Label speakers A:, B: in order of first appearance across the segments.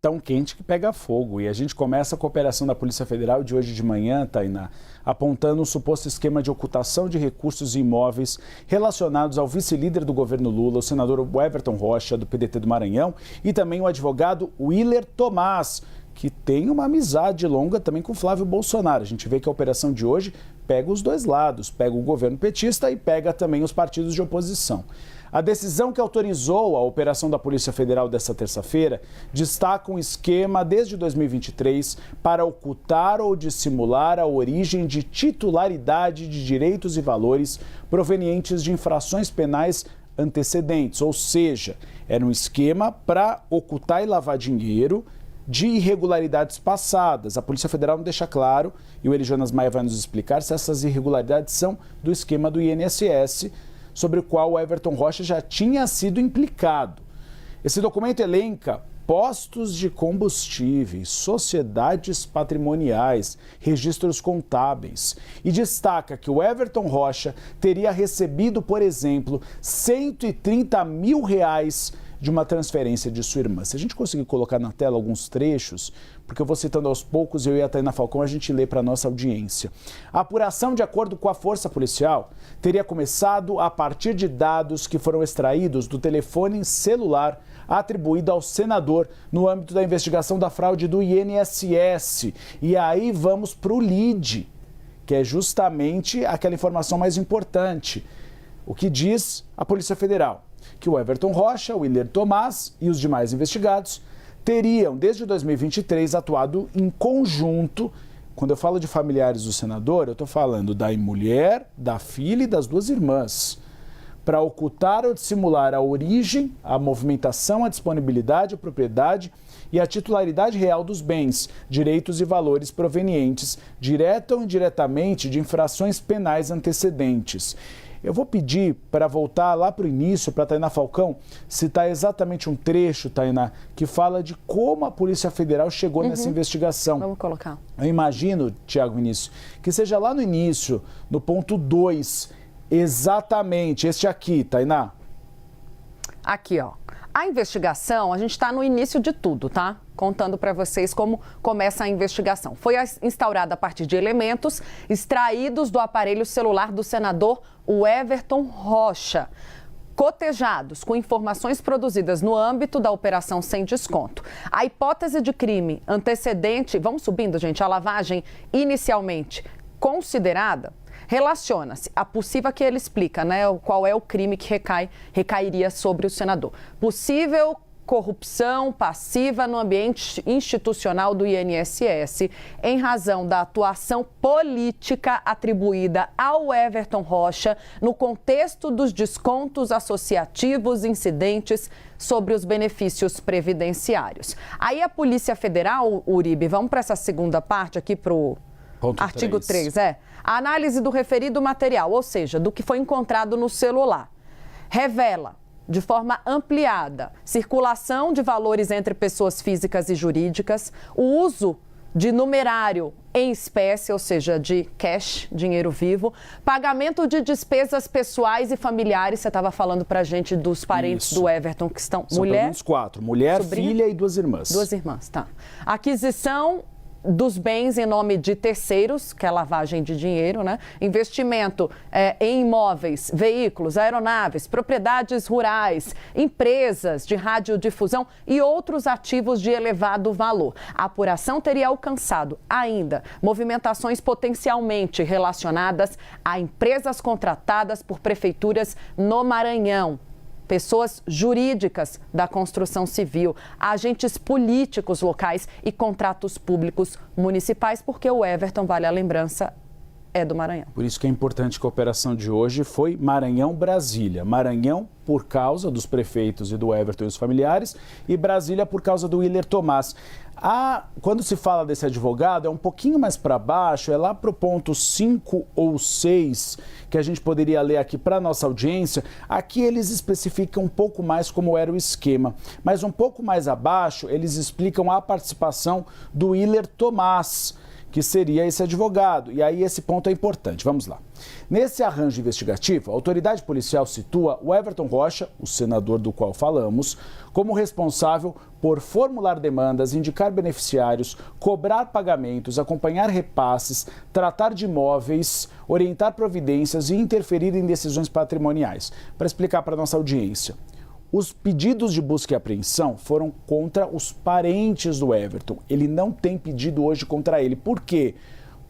A: tão quente que pega fogo. E a gente começa com a operação da Polícia Federal de hoje de manhã, Tainá, apontando um suposto esquema de ocultação de recursos e imóveis relacionados ao vice-líder do governo Lula, o senador Everton Rocha, do PDT do Maranhão, e também o advogado Willer Tomás, que tem uma amizade longa também com Flávio Bolsonaro. A gente vê que a operação de hoje pega os dois lados, pega o governo petista e pega também os partidos de oposição. A decisão que autorizou a operação da Polícia Federal desta terça-feira destaca um esquema desde 2023 para ocultar ou dissimular a origem de titularidade de direitos e valores provenientes de infrações penais antecedentes, ou seja, era um esquema para ocultar e lavar dinheiro de irregularidades passadas. A Polícia Federal não deixa claro, e o Eli Jonas Maia vai nos explicar se essas irregularidades são do esquema do INSS, sobre o qual o Everton Rocha já tinha sido implicado. Esse documento elenca postos de combustíveis, sociedades patrimoniais, registros contábeis e destaca que o Everton Rocha teria recebido, por exemplo, R$130 mil de uma transferência de sua irmã. Se a gente conseguir colocar na tela alguns trechos, porque eu vou citando aos poucos, eu e a Tainá Falcão, a gente lê para a nossa audiência. A apuração, de acordo com a Força Policial, teria começado a partir de dados que foram extraídos do telefone celular atribuído ao senador no âmbito da investigação da fraude do INSS. E aí vamos para o lead, que é justamente aquela informação mais importante. O que diz a Polícia Federal? Que o Everton Rocha, o Willer Tomás e os demais investigados teriam, desde 2023, atuado em conjunto. Quando eu falo de familiares do senador, eu estou falando da mulher, da filha e das duas irmãs, para ocultar ou dissimular a origem, a movimentação, a disponibilidade, a propriedade e a titularidade real dos bens, direitos e valores provenientes, direta ou indiretamente, de infrações penais antecedentes. Eu vou pedir para voltar lá para o início, para a Tainá Falcão, citar exatamente um trecho, Tainá, que fala de como a Polícia Federal chegou nessa investigação.
B: Vamos colocar.
A: Eu imagino, Tiago Vinícius, que seja lá no início, no ponto 2, exatamente, este aqui, Tainá.
B: Aqui, ó. A investigação, a gente está no início de tudo, tá? Contando para vocês como começa a investigação. Foi instaurada a partir de elementos extraídos do aparelho celular do senador Everton Rocha, cotejados com informações produzidas no âmbito da Operação Sem Desconto. A hipótese de crime antecedente, vamos subindo, gente, a lavagem inicialmente considerada, relaciona-se a possível, que ele explica, né, qual é o crime que recairia sobre o senador. Possível corrupção passiva no ambiente institucional do INSS, em razão da atuação política atribuída ao Everton Rocha no contexto dos descontos associativos incidentes sobre os benefícios previdenciários. Aí a Polícia Federal, Uribe, vamos para essa segunda parte aqui para o artigo 3, a análise do referido material, ou seja, do que foi encontrado no celular, revela de forma ampliada circulação de valores entre pessoas físicas e jurídicas, o uso de numerário em espécie, ou seja, de cash, dinheiro vivo, pagamento de despesas pessoais e familiares. Você estava falando para a gente dos parentes do Everton que estão...
A: São pelo menos 4, mulher, sobrinha, filha e 2 irmãs.
B: 2 irmãs, tá. Aquisição dos bens em nome de terceiros, que é lavagem de dinheiro, né? Investimento em imóveis, veículos, aeronaves, propriedades rurais, empresas de radiodifusão e outros ativos de elevado valor. A apuração teria alcançado ainda movimentações potencialmente relacionadas a empresas contratadas por prefeituras no Maranhão, pessoas jurídicas da construção civil, agentes políticos locais e contratos públicos municipais, porque o Everton, vale a lembrança, é do Maranhão.
A: Por isso que é importante que a operação de hoje foi Maranhão-Brasília. Maranhão por causa dos prefeitos e do Everton e os familiares, e Brasília por causa do Willer Tomás. Quando se fala desse advogado, é um pouquinho mais para baixo, é lá para o ponto 5 ou 6, que a gente poderia ler aqui para a nossa audiência. Aqui eles especificam um pouco mais como era o esquema, mas um pouco mais abaixo eles explicam a participação do Willer Tomás, que seria esse advogado. E aí esse ponto é importante. Vamos lá. Nesse arranjo investigativo, a autoridade policial situa o Everton Rocha, o senador do qual falamos, como responsável por formular demandas, indicar beneficiários, cobrar pagamentos, acompanhar repasses, tratar de imóveis, orientar providências e interferir em decisões patrimoniais. Para explicar para a nossa audiência, os pedidos de busca e apreensão foram contra os parentes do Everton. Ele não tem pedido hoje contra ele. Por quê?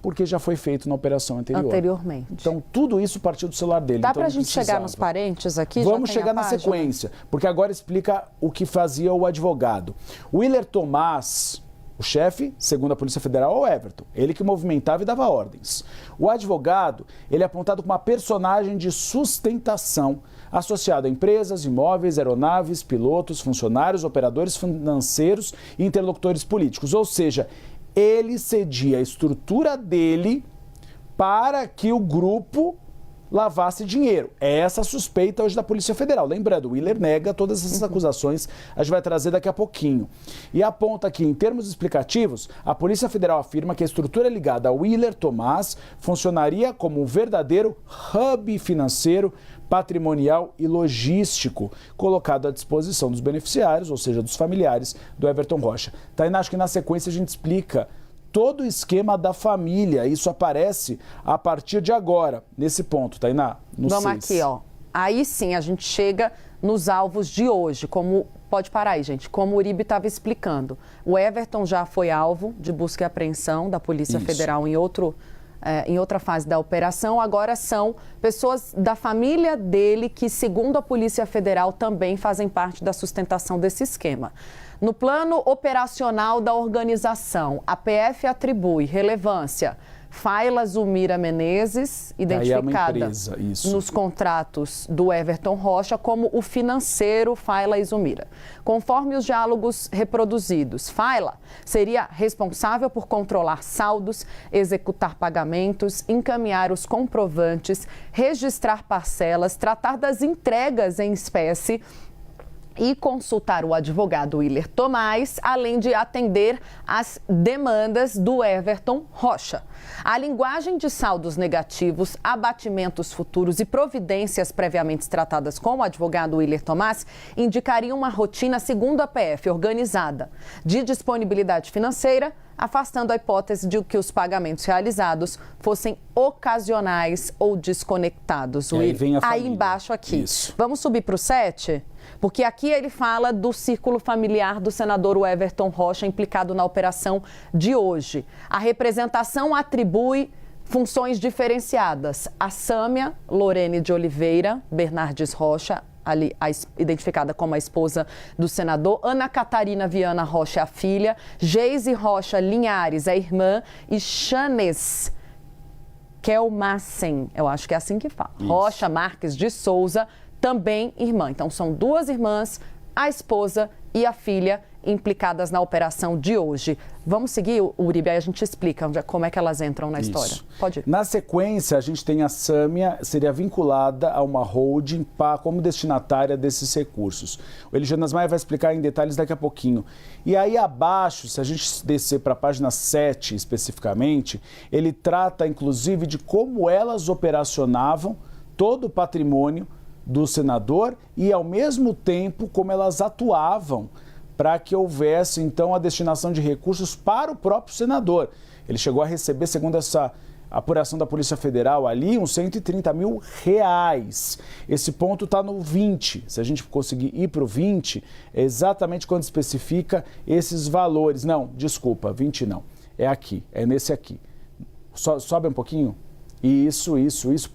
A: Porque já foi feito na operação anteriormente. Então, tudo isso partiu do celular dele.
B: Dá
A: então,
B: para a gente chegar nos parentes aqui?
A: Vamos chegar na sequência, porque agora explica o que fazia o advogado. O Willer Tomás, o chefe, segundo a Polícia Federal, é o Everton. Ele que movimentava e dava ordens. O advogado, ele é apontado como uma personagem de sustentação associado a empresas, imóveis, aeronaves, pilotos, funcionários, operadores financeiros e interlocutores políticos. Ou seja, ele cedia a estrutura dele para que o grupo lavasse dinheiro. É essa a suspeita hoje da Polícia Federal. Lembrando, o Willer nega todas essas acusações, a gente vai trazer daqui a pouquinho. E aponta que, em termos explicativos, a Polícia Federal afirma que a estrutura ligada ao Willer Tomás funcionaria como um verdadeiro hub financeiro, patrimonial e logístico, colocado à disposição dos beneficiários, ou seja, dos familiares do Everton Rocha. Tainá, acho que na sequência a gente explica todo o esquema da família. Isso aparece a partir de agora, nesse ponto, Tainá, no 6.
B: Vamos aqui, ó. Aí sim a gente chega nos alvos de hoje, como... Pode parar aí, gente. Como o Uribe estava explicando. O Everton já foi alvo de busca e apreensão da Polícia Federal em outra fase da operação. Agora são pessoas da família dele que, segundo a Polícia Federal, também fazem parte da sustentação desse esquema. No plano operacional da organização, a PF atribui relevância Fayla Zulmira Menezes, identificada nos contratos do Everton Rocha como o financeiro Fayla e Zulmira. Conforme os diálogos reproduzidos, Fayla seria responsável por controlar saldos, executar pagamentos, encaminhar os comprovantes, registrar parcelas, tratar das entregas em espécie e consultar o advogado Willer Tomás, além de atender às demandas do Everton Rocha. A linguagem de saldos negativos, abatimentos futuros e providências previamente tratadas com o advogado Willer Tomás indicariam uma rotina, segundo a PF, organizada, de disponibilidade financeira, afastando a hipótese de que os pagamentos realizados fossem ocasionais ou desconectados. Aí embaixo aqui.
A: Isso.
B: Vamos subir para o 7? Porque aqui ele fala do círculo familiar do senador Everton Rocha implicado na operação de hoje. A representação atribui funções diferenciadas a Sâmia Lorene de Oliveira Bernardes Rocha, ali identificada como a esposa do senador, Ana Catarina Viana Rocha, a filha, Geise Rocha Linhares, a irmã, e Chanes Kelmassen, eu acho que é assim que fala, Rocha Marques de Souza, também irmã. Então, são duas irmãs, a esposa e a filha implicadas na operação de hoje. Vamos seguir, Uribe, aí a gente explica como é que elas entram na história. Pode ir.
A: Na sequência, a gente tem a Sâmia, seria vinculada a uma holding como destinatária desses recursos. O Elijanas Maia vai explicar em detalhes daqui a pouquinho. E aí abaixo, se a gente descer para a página 7 especificamente, ele trata inclusive de como elas operacionavam todo o patrimônio do senador e, ao mesmo tempo, como elas atuavam para que houvesse, então, a destinação de recursos para o próprio senador. Ele chegou a receber, segundo essa apuração da Polícia Federal ali, uns R$130 mil. Esse ponto está no 20. Se a gente conseguir ir para o 20, é exatamente quando especifica esses valores. Não, desculpa, 20 não. É aqui, é nesse aqui. Sobe um pouquinho. Isso,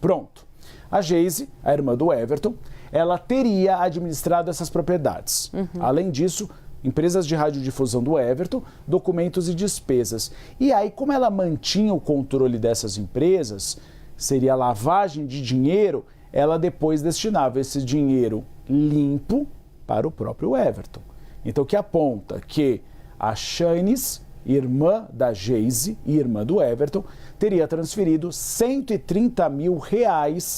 A: pronto. A Geise, a irmã do Everton, ela teria administrado essas propriedades. Além disso, empresas de radiodifusão do Everton, documentos e despesas. E aí, como ela mantinha o controle dessas empresas, seria lavagem de dinheiro, ela depois destinava esse dinheiro limpo para o próprio Everton. Então, que aponta que a Chanes, irmã da Geise e irmã do Everton, teria transferido R$130 mil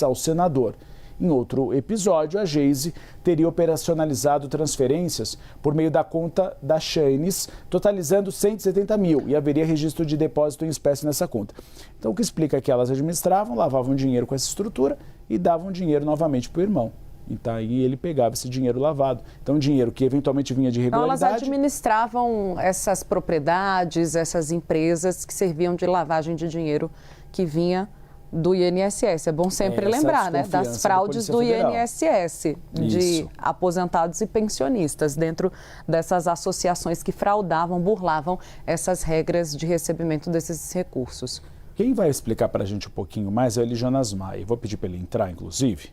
A: ao senador. Em outro episódio, a Geise teria operacionalizado transferências por meio da conta da Chaines, totalizando 170 mil, e haveria registro de depósito em espécie nessa conta. Então, o que explica que elas administravam, lavavam dinheiro com essa estrutura e davam dinheiro novamente para o irmão. Então, aí ele pegava esse dinheiro lavado. Então, dinheiro que eventualmente vinha de irregularidade.
B: Então, elas administravam essas propriedades, essas empresas que serviam de lavagem de dinheiro que vinha do INSS. É bom sempre lembrar, né? Das fraudes do INSS, de aposentados e pensionistas, dentro dessas associações que fraudavam, burlavam essas regras de recebimento desses recursos.
A: Quem vai explicar para a gente um pouquinho mais é o Elijonas Maia. Vou pedir para ele entrar, inclusive.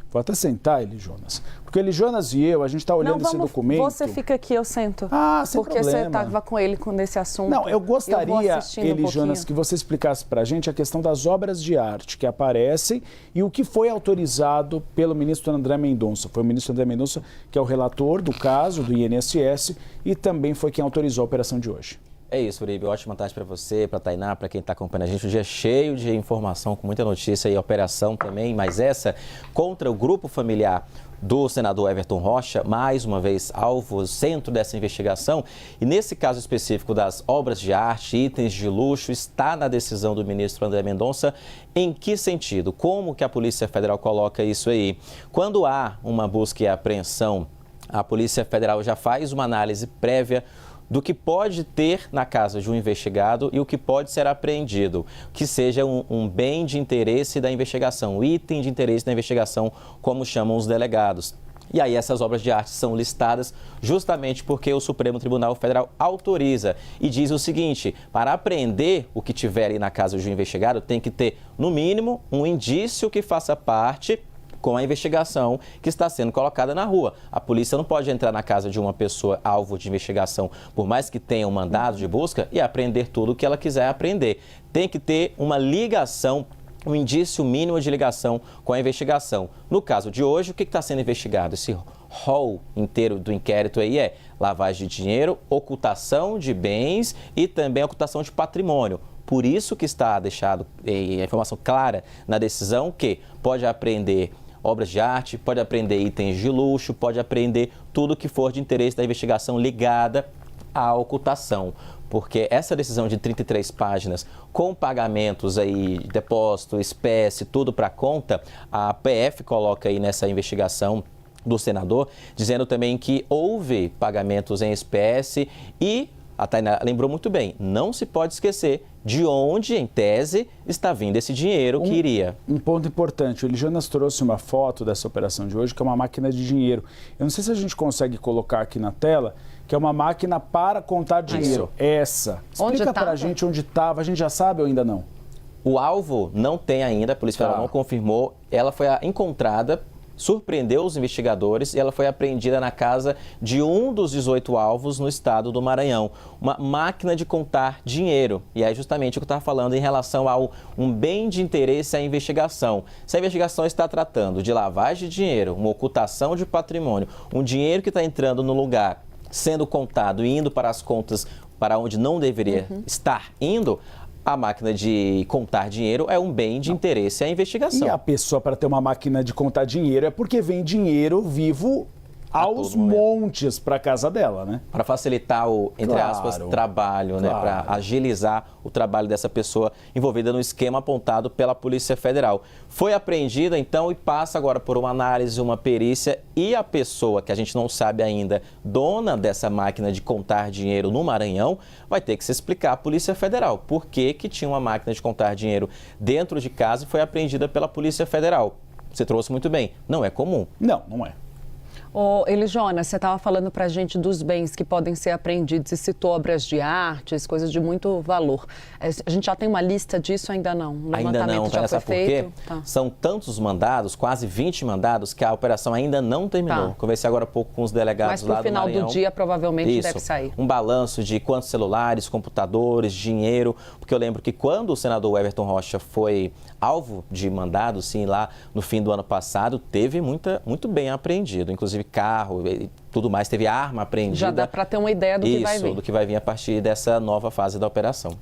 A: Vou até sentar, Elijonas. Porque Elijonas e eu, a gente está olhando esse documento...
B: Você fica aqui, eu sento.
A: Sem
B: porque
A: problema.
B: Você estava com ele nesse assunto.
A: Não, eu gostaria, Elijonas, que você explicasse para a gente a questão das obras de arte que aparecem e o que foi autorizado pelo ministro André Mendonça. Foi o ministro André Mendonça que é o relator do caso do INSS e também foi quem autorizou a operação de hoje.
C: É isso, Uribe. Ótima tarde para você, para a Tainá, para quem está acompanhando a gente. Um dia cheio de informação, com muita notícia e operação também, mas essa contra o grupo familiar do senador Everton Rocha, mais uma vez alvo, centro dessa investigação. E nesse caso específico das obras de arte, itens de luxo, está na decisão do ministro André Mendonça. Em que sentido? Como que a Polícia Federal coloca isso aí? Quando há uma busca e apreensão, a Polícia Federal já faz uma análise prévia do que pode ter na casa de um investigado e o que pode ser apreendido, que seja um bem de interesse da investigação, um item de interesse da investigação, como chamam os delegados. E aí essas obras de arte são listadas justamente porque o Supremo Tribunal Federal autoriza e diz o seguinte: para apreender o que tiver aí na casa de um investigado, tem que ter, no mínimo, um indício que faça parte com a investigação que está sendo colocada na rua. A polícia não pode entrar na casa de uma pessoa alvo de investigação, por mais que tenha um mandado de busca, e apreender tudo o que ela quiser apreender. Tem que ter uma ligação, um indício mínimo de ligação com a investigação. No caso de hoje, o que está sendo investigado? Esse rol inteiro do inquérito aí é lavagem de dinheiro, ocultação de bens e também ocultação de patrimônio. Por isso que está deixado a informação clara na decisão que pode apreender obras de arte, pode apreender itens de luxo, pode apreender tudo que for de interesse da investigação ligada à ocultação. Porque essa decisão de 33 páginas, com pagamentos aí, depósito, espécie, tudo para conta, a PF coloca aí nessa investigação do senador, dizendo também que houve pagamentos em espécie e a Tainá lembrou muito bem, não se pode esquecer de onde, em tese, está vindo esse dinheiro que iria.
A: Um ponto importante, o Elijonas trouxe uma foto dessa operação de hoje, que é uma máquina de dinheiro. Eu não sei se a gente consegue colocar aqui na tela, que é uma máquina para contar dinheiro. Essa. Explica pra gente onde estava, a gente já sabe ou ainda não?
C: O alvo não tem ainda, a Polícia Federal não confirmou, ela foi encontrada, surpreendeu os investigadores e ela foi apreendida na casa de um dos 18 alvos no estado do Maranhão. Uma máquina de contar dinheiro. E é justamente o que eu estava falando em relação a um bem de interesse à investigação. Se a investigação está tratando de lavagem de dinheiro, uma ocultação de patrimônio, um dinheiro que está entrando no lugar, sendo contado e indo para as contas para onde não deveria estar indo, a máquina de contar dinheiro é um bem de interesse à investigação.
A: E a pessoa, para ter uma máquina de contar dinheiro, é porque vem dinheiro vivo aos montes para casa dela, né?
C: Para facilitar o, entre aspas, trabalho, né? Para agilizar o trabalho dessa pessoa envolvida no esquema apontado pela Polícia Federal. Foi apreendida, então, e passa agora por uma análise, uma perícia, e a pessoa, que a gente não sabe ainda, dona dessa máquina de contar dinheiro no Maranhão, vai ter que se explicar à Polícia Federal por que tinha uma máquina de contar dinheiro dentro de casa e foi apreendida pela Polícia Federal. Você trouxe muito bem, não é comum.
A: Não, não é.
B: Elijonas, você estava falando para a gente dos bens que podem ser apreendidos e citou obras de artes, coisas de muito valor. A gente já tem uma lista disso? Ainda não?
C: Ainda não, Vanessa, porque são tantos mandados, quase 20 mandados, que a operação ainda não terminou. Conversei agora há pouco com os delegados lá do Maranhão.
B: Mas no final do dia provavelmente deve sair.
C: Um balanço de quantos celulares, computadores, dinheiro, porque eu lembro que quando o senador Everton Rocha foi alvo de mandado, sim, lá no fim do ano passado, teve muito bem apreendido, inclusive carro e tudo mais, teve arma apreendida.
B: Já dá para ter uma ideia do que vai vir.
C: Isso, do que vai vir a partir dessa nova fase da operação.